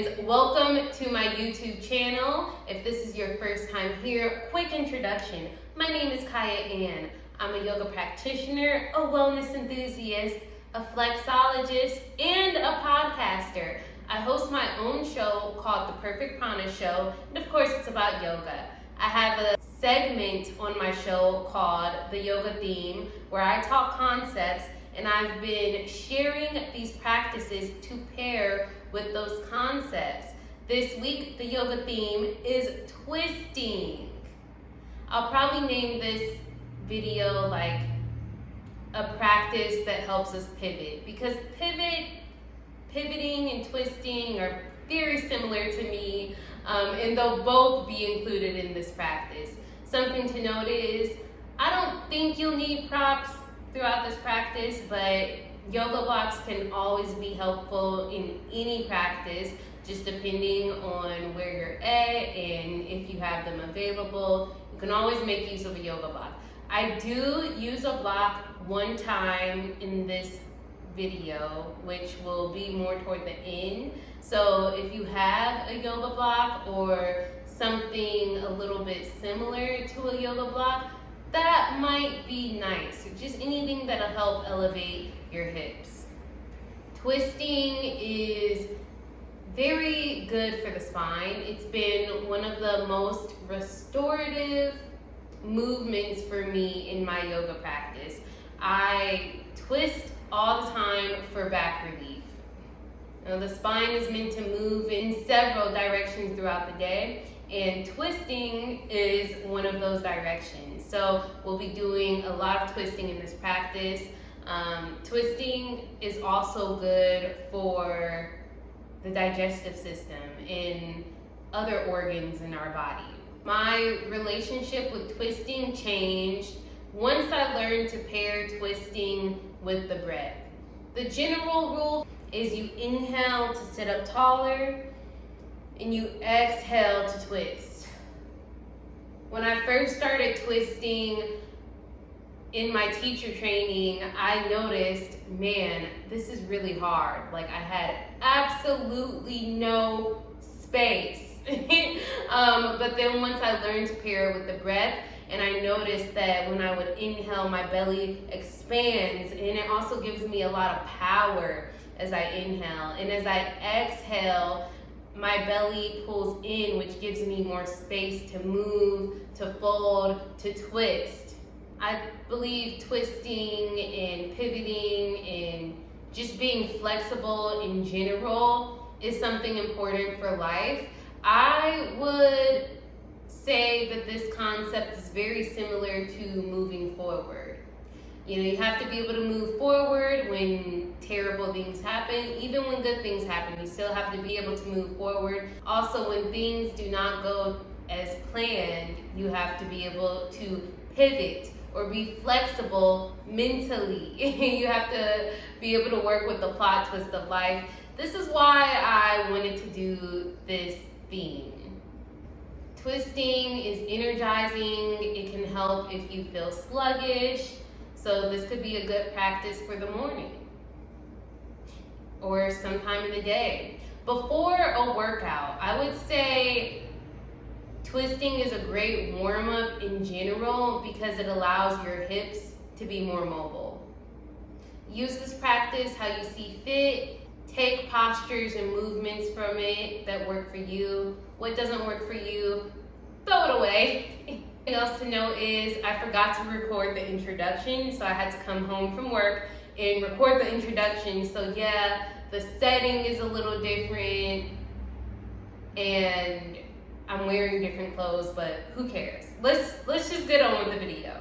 friends, welcome to my YouTube channel. If this is your first time here, quick introduction. My name is Kaya Ann. I'm a yoga practitioner, a wellness enthusiast, a flexologist, and a podcaster. I host my own show called The Perfect Prana Show, and of course it's about yoga. I have a segment on my show called The Yoga Theme, where I talk concepts, and I've been sharing these practices to pair with those concepts. This week, the yoga theme is twisting. I'll probably name this video like a practice that helps us pivot, because pivoting and twisting are very similar to me, and they'll both be included in this practice. Something to note is, I don't think you'll need props throughout this practice, but yoga blocks can always be helpful in any practice, just depending on where you're at and if you have them available. You can always make use of a yoga block. I do use a block one time in this video, which will be more toward the end. So if you have a yoga block or something a little bit similar to a yoga block, that might be nice. Just anything that'll help elevate your hips. Twisting is very good for the spine. It's been one of the most restorative movements for me in my yoga practice. I twist all the time for back relief. Now, the spine is meant to move in several directions throughout the day, and twisting is one of those directions. So we'll be doing a lot of twisting in this practice. Twisting is also good for the digestive system and other organs in our body. My relationship with twisting changed once I learned to pair twisting with the breath. The general rule is you inhale to sit up taller and you exhale to twist. When I first started twisting in my teacher training, I noticed, man, this is really hard. Like, I had absolutely no space. But then once I learned to pair with the breath, and I noticed that when I would inhale, my belly expands, and it also gives me a lot of power as I inhale. And as I exhale, my belly pulls in, which gives me more space to move, to fold, to twist. I believe twisting and pivoting and just being flexible in general is something important for life. I would say that this concept is very similar to moving forward. You know, you have to be able to move forward when terrible things happen. Even when good things happen, you still have to be able to move forward. Also, when things do not go as planned, you have to be able to pivot or be flexible mentally. You have to be able to work with the plot twist of life. This is why I wanted to do this theme. Twisting is energizing. It can help if you feel sluggish. So this could be a good practice for the morning or sometime in the day. Before a workout, I would say twisting is a great warm-up in general because it allows your hips to be more mobile. Use this practice how you see fit. Take postures and movements from it that work for you. What doesn't work for you, throw it away. Thing else to know is I forgot to record the introduction, so I had to come home from work and record the introduction. So yeah, the setting is a little different and I'm wearing different clothes, but who cares? Let's just get on with the video.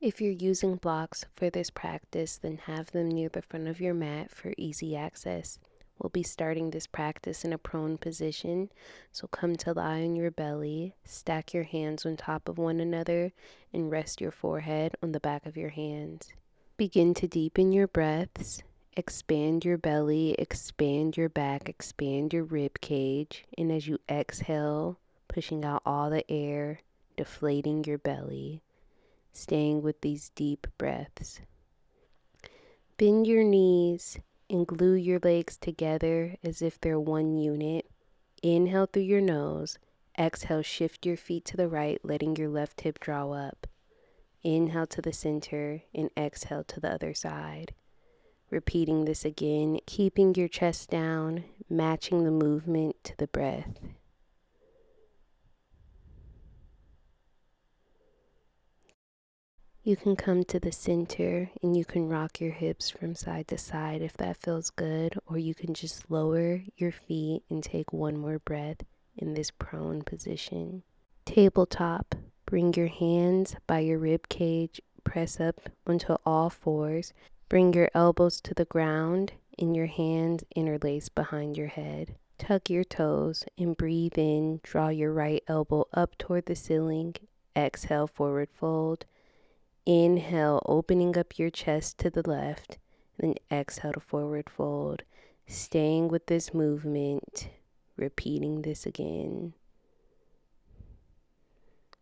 If you're using blocks for this practice, then have them near the front of your mat for easy access. We'll be starting this practice in a prone position, so come to lie on your belly, stack your hands on top of one another, and rest your forehead on the back of your hands. Begin to deepen your breaths, expand your belly, expand your back, expand your rib cage, and as you exhale, pushing out all the air, deflating your belly, staying with these deep breaths. Bend your knees and glue your legs together as if they're one unit. Inhale through your nose. Exhale, shift your feet to the right, letting your left hip draw up. Inhale to the center and exhale to the other side. Repeating this again, keeping your chest down, matching the movement to the breath. You can come to the center and you can rock your hips from side to side if that feels good, or you can just lower your feet and take one more breath in this prone position. Tabletop, bring your hands by your rib cage, press up onto all fours, bring your elbows to the ground and your hands interlace behind your head. Tuck your toes and breathe in, draw your right elbow up toward the ceiling, exhale, forward fold. Inhale, opening up your chest to the left, then exhale to forward fold. Staying with this movement, repeating this again.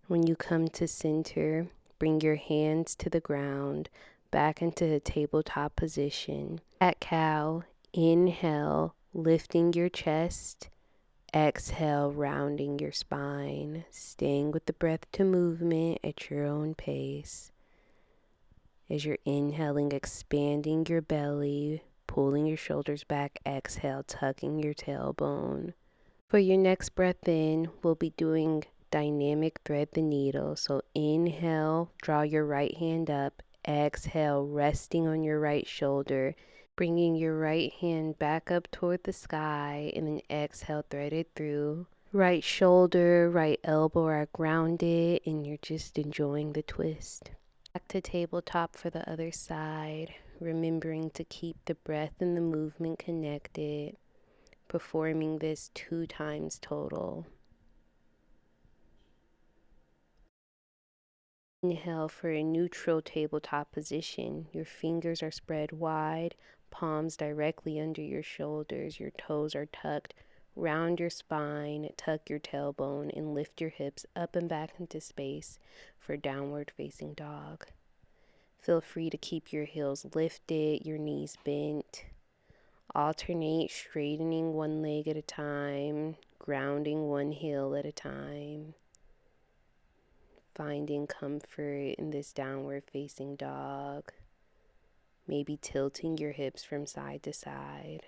When you come to center, bring your hands to the ground, back into a tabletop position. Cat cow, inhale, lifting your chest. Exhale, rounding your spine, staying with the breath to movement at your own pace. As you're inhaling, expanding your belly, pulling your shoulders back, exhale, tucking your tailbone. For your next breath in, we'll be doing dynamic thread the needle. So inhale, draw your right hand up, exhale, resting on your right shoulder, bringing your right hand back up toward the sky, and then exhale, thread it through. Right shoulder, right elbow are grounded, and you're just enjoying the twist. Back to tabletop for the other side, remembering to keep the breath and the movement connected, performing this 2 times total. Inhale for a neutral tabletop position. Your fingers are spread wide, palms directly under your shoulders, your toes are tucked. Round your spine, tuck your tailbone, and lift your hips up and back into space for downward facing dog. Feel free to keep your heels lifted, your knees bent. Alternate straightening one leg at a time, grounding one heel at a time. Finding comfort in this downward facing dog. Maybe tilting your hips from side to side.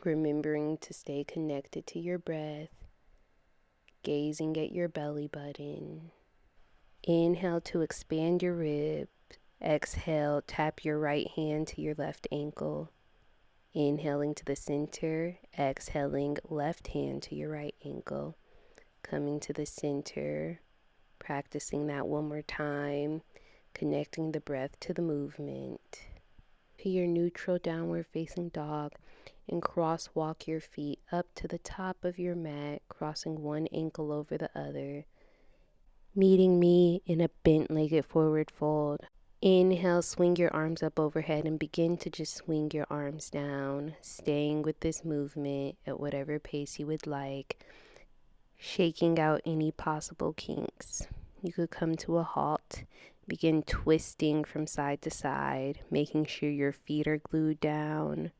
Remembering to stay connected to your breath, gazing at your belly button. Inhale to expand your ribs. Exhale, tap your right hand to your left ankle. Inhaling to the center, exhaling left hand to your right ankle. Coming to the center, practicing that one more time, connecting the breath to the movement. To your neutral downward facing dog, and crosswalk your feet up to the top of your mat, crossing one ankle over the other, meeting me in a bent-legged forward fold. Inhale, swing your arms up overhead and begin to just swing your arms down, staying with this movement at whatever pace you would like, shaking out any possible kinks. You could come to a halt, begin twisting from side to side, making sure your feet are glued down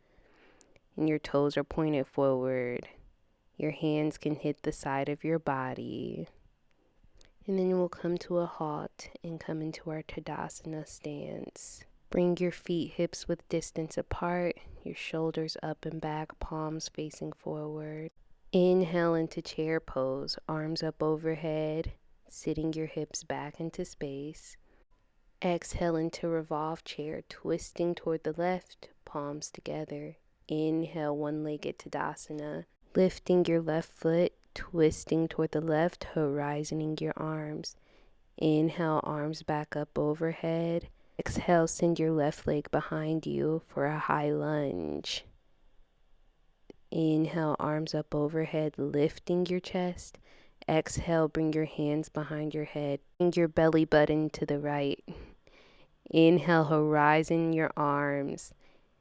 and your toes are pointed forward. Your hands can hit the side of your body. And then we'll come to a halt and come into our Tadasana stance. Bring your feet hips width distance apart, your shoulders up and back, palms facing forward. Inhale into chair pose, arms up overhead, sitting your hips back into space. Exhale into revolve chair, twisting toward the left, palms together. Inhale, one-legged Tadasana, lifting your left foot, twisting toward the left, horizoning your arms. Inhale, arms back up overhead. Exhale, send your left leg behind you for a high lunge. Inhale, arms up overhead, lifting your chest. Exhale, bring your hands behind your head. Bring your belly button to the right. Inhale, horizon your arms.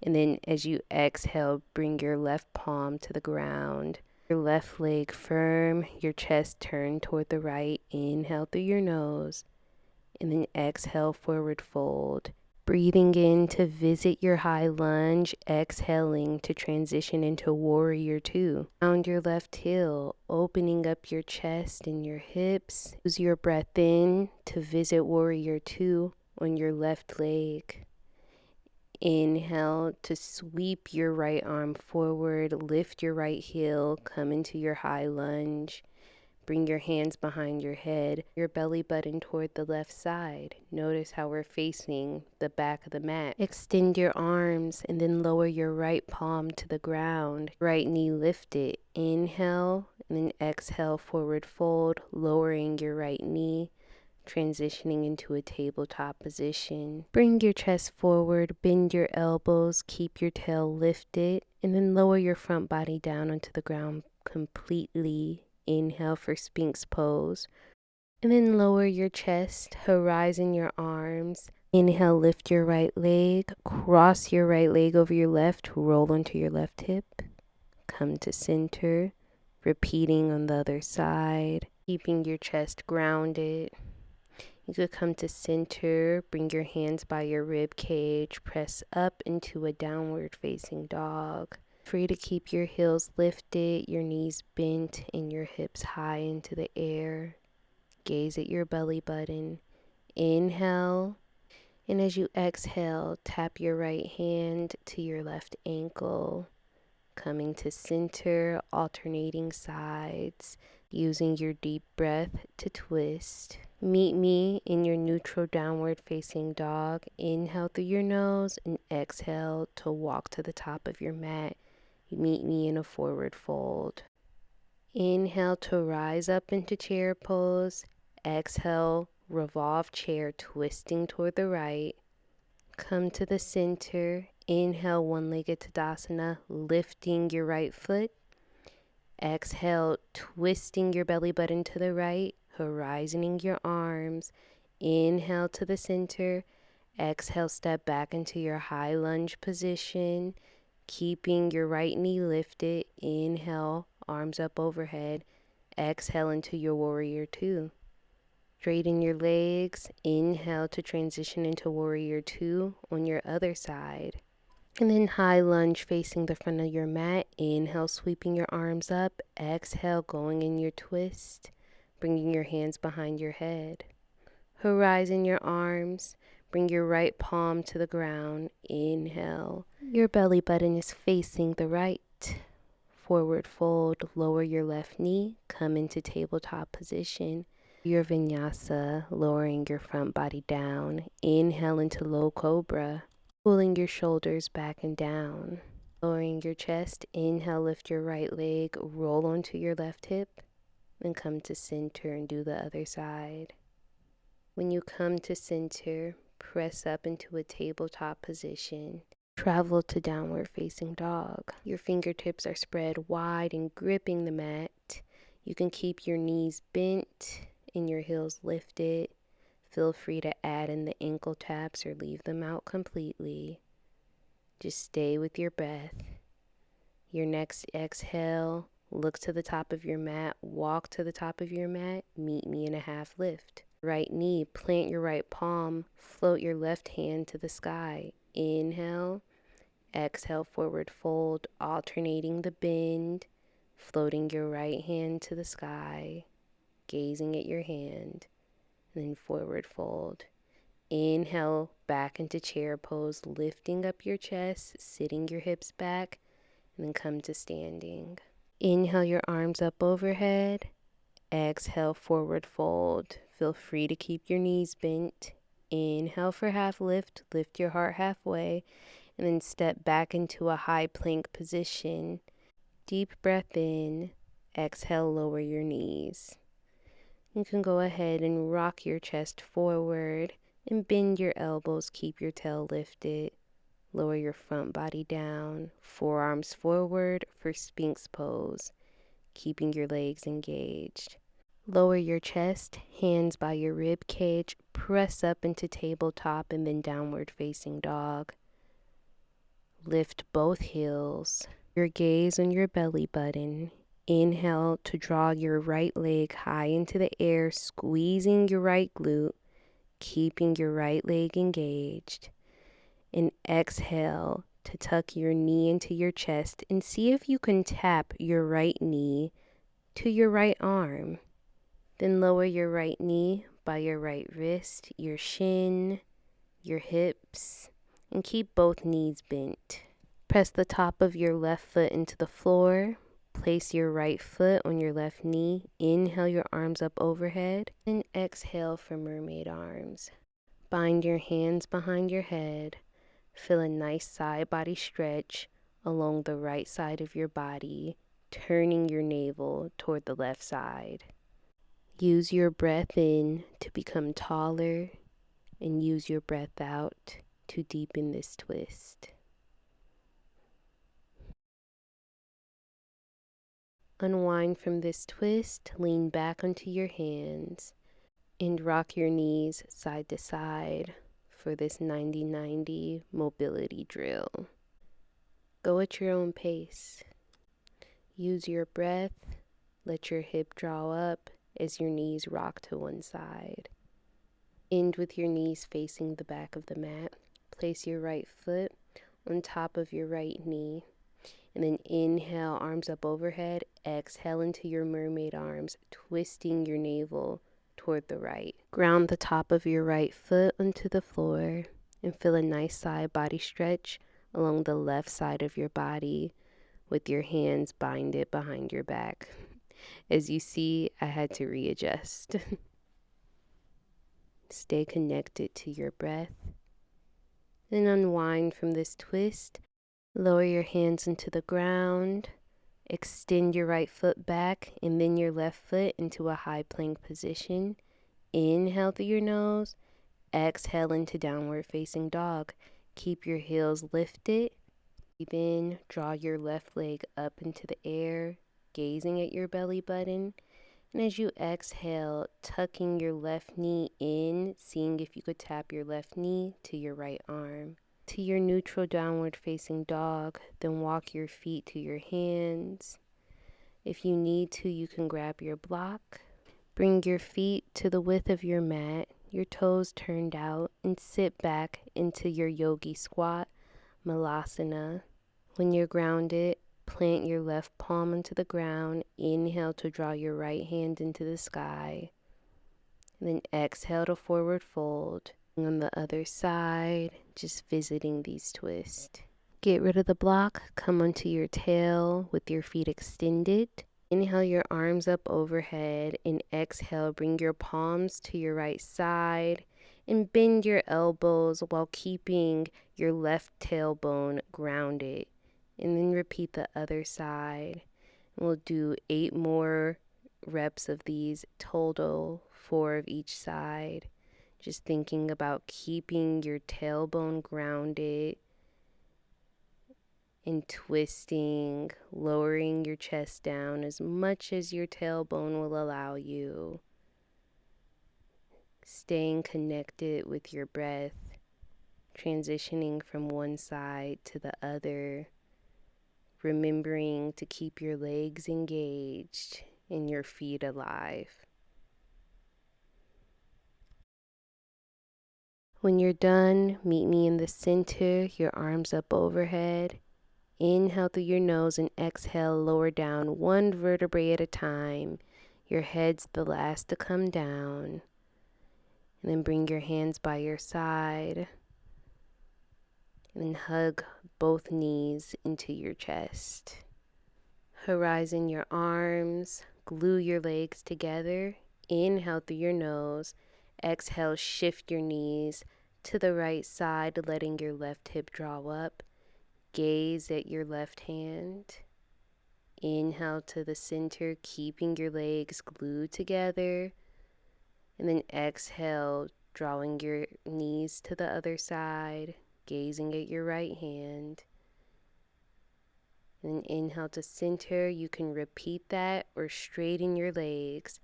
And then as you exhale, bring your left palm to the ground. Your left leg firm, your chest turned toward the right. Inhale through your nose. And then exhale, forward fold. Breathing in to visit your high lunge, exhaling to transition into warrior two. Round your left heel, opening up your chest and your hips. Use your breath in to visit warrior two on your left leg. Inhale to sweep your right arm forward, lift your right heel, come into your high lunge. Bring your hands behind your head, your belly button toward the left side. Notice how we're facing the back of the mat. Extend your arms and then lower your right palm to the ground. Right knee lifted. Inhale and then exhale, forward fold, lowering your right knee, transitioning into a tabletop position. Bring your chest forward, bend your elbows, keep your tail lifted, and then lower your front body down onto the ground completely. Inhale for Sphinx pose. And then lower your chest, horizon your arms. Inhale, lift your right leg, cross your right leg over your left, roll onto your left hip. Come to center, repeating on the other side, keeping your chest grounded. You could come to center, bring your hands by your rib cage, press up into a downward facing dog. Free to keep your heels lifted, your knees bent, and your hips high into the air. Gaze at your belly button. Inhale, and as you exhale, tap your right hand to your left ankle. Coming to center, alternating sides, using your deep breath to twist. Meet me in your neutral downward facing dog. Inhale through your nose and exhale to walk to the top of your mat. Meet me in a forward fold. Inhale to rise up into chair pose. Exhale, revolve chair, twisting toward the right. Come to the center. Inhale, one-legged Tadasana, lifting your right foot. Exhale, twisting your belly button to the right, horizoning your arms. Inhale to the center. Exhale, step back into your high lunge position. Keeping your right knee lifted. Inhale, arms up overhead. Exhale into your warrior two. Straighten your legs. Inhale to transition into warrior two on your other side. And then high lunge facing the front of your mat. Inhale, sweeping your arms up. Exhale, going in your twist. Bringing your hands behind your head. Horizon your arms. Bring your right palm to the ground. Inhale. Your belly button is facing the right. Forward fold. Lower your left knee. Come into tabletop position. Your vinyasa. Lowering your front body down. Inhale into low cobra. Pulling your shoulders back and down. Lowering your chest. Inhale, lift your right leg. Roll onto your left hip. Then come to center and do the other side. When you come to center, press up into a tabletop position. Travel to downward facing dog. Your fingertips are spread wide and gripping the mat. You can keep your knees bent and your heels lifted. Feel free to add in the ankle taps or leave them out completely. Just stay with your breath. Your next exhale, look to the top of your mat, walk to the top of your mat, meet me in a half lift. Right knee, plant your right palm, float your left hand to the sky. Inhale, exhale, forward fold, alternating the bend, floating your right hand to the sky, gazing at your hand, and then forward fold. Inhale, back into chair pose, lifting up your chest, sitting your hips back, and then come to standing. Inhale your arms up overhead. Exhale, forward fold. Feel free to keep your knees bent. Inhale for half lift. Lift your heart halfway. And then step back into a high plank position. Deep breath in. Exhale, lower your knees. You can go ahead and rock your chest forward and bend your elbows. Keep your tail lifted. Lower your front body down. Forearms forward for Sphinx pose. Keeping your legs engaged. Lower your chest, hands by your rib cage, press up into tabletop and then downward facing dog. Lift both heels. Your gaze on your belly button. Inhale to draw your right leg high into the air, squeezing your right glute, keeping your right leg engaged. And exhale to tuck your knee into your chest and see if you can tap your right knee to your right arm. Then lower your right knee by your right wrist, your shin, your hips, and keep both knees bent. Press the top of your left foot into the floor. Place your right foot on your left knee. Inhale your arms up overhead and exhale for mermaid arms. Bind your hands behind your head. Feel a nice side body stretch along the right side of your body, turning your navel toward the left side. Use your breath in to become taller and use your breath out to deepen this twist. Unwind from this twist, lean back onto your hands, and rock your knees side to side for this 90-90 mobility drill. Go at your own pace. Use your breath, let your hip draw up as your knees rock to one side. End with your knees facing the back of the mat. Place your right foot on top of your right knee. And then inhale, arms up overhead. Exhale into your mermaid arms, twisting your navel toward the right. Ground the top of your right foot onto the floor and feel a nice side body stretch along the left side of your body with your hands binded behind your back. As you see, I had to readjust. Stay connected to your breath. Then unwind from this twist. Lower your hands into the ground. Extend your right foot back and then your left foot into a high plank position. Inhale through your nose. Exhale into downward facing dog. Keep your heels lifted. Breathe in. Draw your left leg up into the air, gazing at your belly button. And as you exhale, tucking your left knee in, seeing if you could tap your left knee to your right arm. To your neutral downward facing dog, then walk your feet to your hands. If you need to, you can grab your block. Bring your feet to the width of your mat, your toes turned out, and sit back into your yogi squat, malasana. When you're grounded, plant your left palm into the ground. Inhale to draw your right hand into the sky. And then exhale to forward fold. On the other side, just visiting these twists. Get rid of the block. Come onto your tail with your feet extended. Inhale your arms up overhead and exhale, bring your palms to your right side and bend your elbows while keeping your left tailbone grounded. And then repeat the other side. We'll do 8 more reps of these, total 4 of each side. Just thinking about keeping your tailbone grounded and twisting, lowering your chest down as much as your tailbone will allow you. Staying connected with your breath, transitioning from one side to the other. Remembering to keep your legs engaged and your feet alive. When you're done, meet me in the center, your arms up overhead. Inhale through your nose and exhale, lower down 1 vertebrae at a time. Your head's the last to come down. And then bring your hands by your side. And then hug both knees into your chest. Horizon your arms, glue your legs together. Inhale through your nose. Exhale, shift your knees to the right side, letting your left hip draw up. Gaze at your left hand. Inhale to the center, keeping your legs glued together. And then exhale, drawing your knees to the other side, gazing at your right hand. And then inhale to center. You can repeat that or straighten your legs.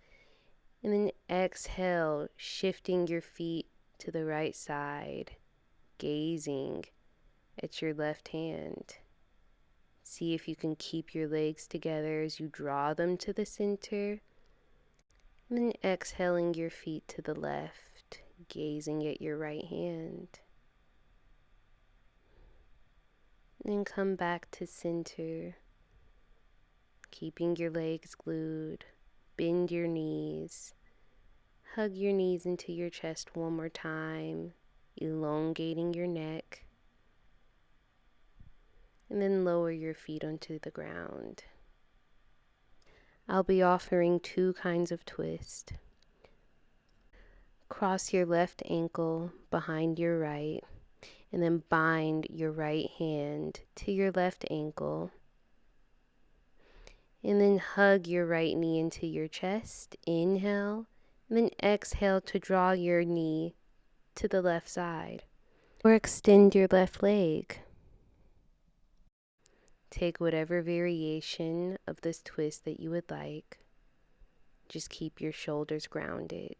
And then exhale, shifting your feet to the right side, gazing at your left hand. See if you can keep your legs together as you draw them to the center. And then exhaling your feet to the left, gazing at your right hand. And come back to center, keeping your legs glued. Bend your knees. Hug your knees into your chest one more time, elongating your neck. And then lower your feet onto the ground. I'll be offering 2 kinds of twist. Cross your left ankle behind your right, and then bind your right hand to your left ankle. And then hug your right knee into your chest. Inhale, and then exhale to draw your knee to the left side. Or extend your left leg. Take whatever variation of this twist that you would like. Just keep your shoulders grounded.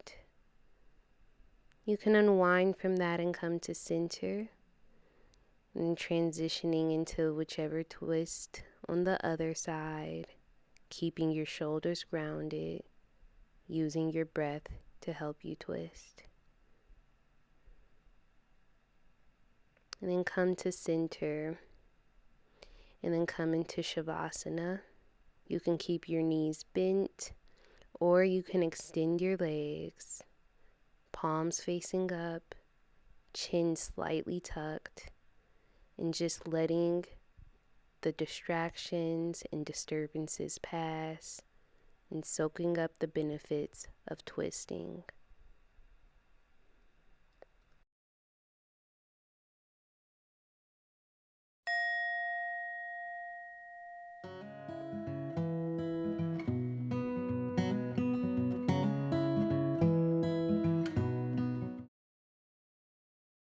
You can unwind from that and come to center, and transitioning into whichever twist on the other side, keeping your shoulders grounded, using your breath to help you twist. And then come to center, and then come into Shavasana. You can keep your knees bent, or you can extend your legs, palms facing up, chin slightly tucked, and just letting the distractions and disturbances pass and soaking up the benefits of twisting.